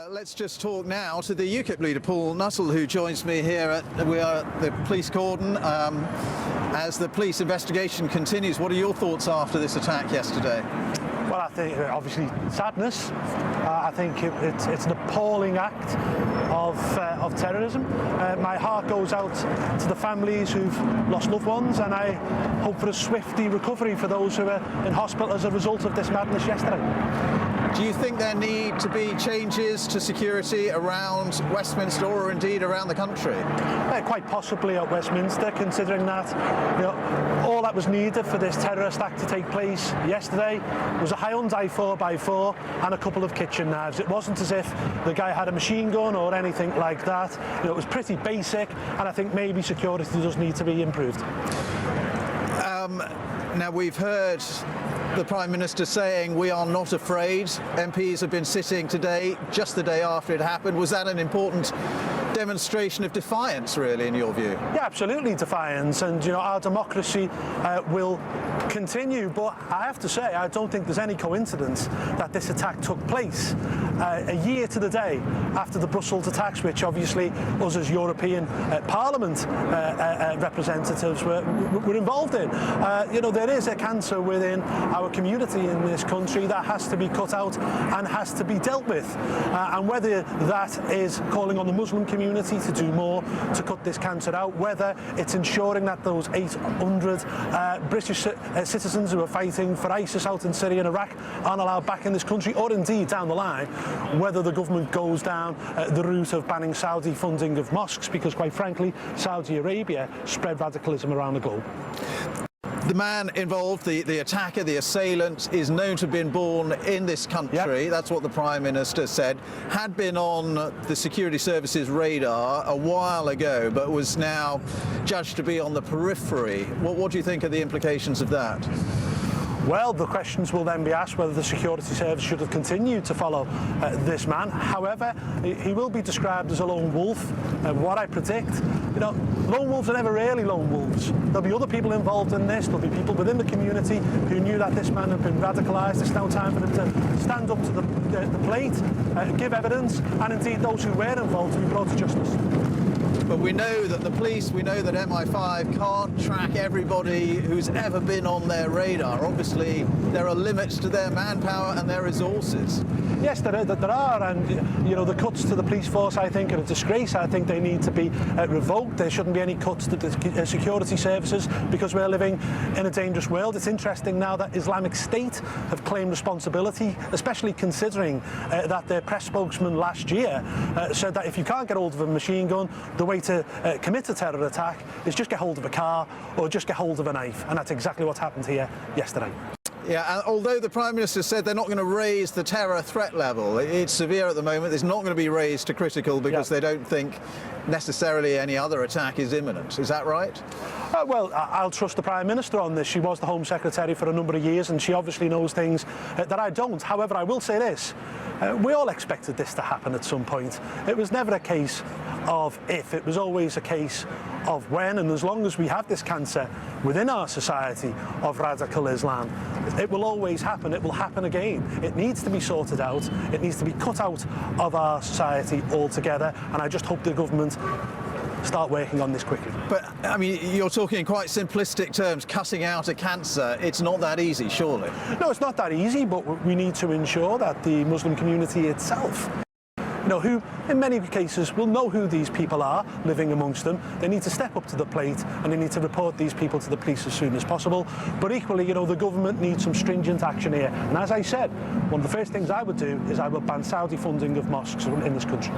Let's just talk now to the UKIP leader, Paul Nuttall, who joins me here we are at the police cordon as the police investigation continues. What are your thoughts after this attack yesterday? Well, I think obviously sadness. I think it's an appalling act of terrorism. My heart goes out to the families who've lost loved ones, and I hope for a swift recovery for those who are in hospital as a result of this madness yesterday. Do you think there need to be changes to security around Westminster or indeed around the country? Quite possibly at Westminster, considering that all that was needed for this terrorist act to take place yesterday was a Hyundai 4x4 and a couple of kitchen knives. It wasn't as if the guy had a machine gun or anything like that. It was pretty basic, and I think maybe security does need to be improved. Now, we've heard the Prime Minister saying we are not afraid. MPs have been sitting today, just the day after it happened. Was that an important demonstration of defiance, really, in your view? Yeah, absolutely defiance, and our democracy will continue, but I have to say I don't think there's any coincidence that this attack took place a year to the day after the Brussels attacks, which obviously us as European Parliament representatives were involved in. There is a cancer within our community in this country that has to be cut out and has to be dealt with, and whether that is calling on the Muslim community to do more to cut this cancer out, whether it's ensuring that those 800 British citizens who are fighting for ISIS out in Syria and Iraq aren't allowed back in this country, or indeed down the line whether the government goes down the route of banning Saudi funding of mosques, because quite frankly Saudi Arabia spread radicalism around the globe. The man involved, the attacker, the assailant, is known to have been born in this country. Yep. That's what the Prime Minister said. Had been on the security services radar a while ago, but was now judged to be on the periphery. What do you think are the implications of that? Well, the questions will then be asked whether the security service should have continued to follow this man. However, he will be described as a lone wolf. What I predict, lone wolves are never really lone wolves. There'll be other people involved in this. There'll be people within the community who knew that this man had been radicalised. It's now time for them to stand up to the plate, give evidence, and indeed those who were involved to be brought to justice. But we know that the police, we know that MI5 can't track everybody who's ever been on their radar. Obviously, there are limits to their manpower and their resources. Yes, there are, and the cuts to the police force, I think, are a disgrace. I think they need to be revoked. There shouldn't be any cuts to the security services, because we're living in a dangerous world. It's interesting now that Islamic State have claimed responsibility, especially considering that their press spokesman last year said that if you can't get hold of a machine gun, the way to commit a terror attack is just get hold of a car or just get hold of a knife, and that's exactly what happened here yesterday. Yeah, and although the Prime Minister said they're not going to raise the terror threat level, it's severe at the moment, it's not going to be raised to critical because they don't think necessarily any other attack is imminent. Is that right? Well, I'll trust the Prime Minister on this. She was the Home Secretary for a number of years, and she obviously knows things that I don't. However, I will say this. We all expected this to happen at some point. It was never a case of if, it was always a case of when, and as long as we have this cancer within our society of radical Islam, it will always happen. It will happen again. It needs to be sorted out. It needs to be cut out of our society altogether, and I just hope the government start working on this quickly. But, I mean, you're talking in quite simplistic terms, cutting out a cancer. It's not that easy, surely? No, it's not that easy, but we need to ensure that the Muslim community itself, who in many cases will know who these people are living amongst them. They need to step up to the plate, and they need to report these people to the police as soon as possible. But equally, the government needs some stringent action here. And as I said, one of the first things I would do is I would ban Saudi funding of mosques in this country.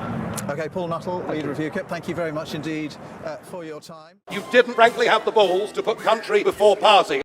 OK, Paul Nuttall, leader of UKIP, thank you very much indeed for your time. You didn't frankly have the balls to put country before party.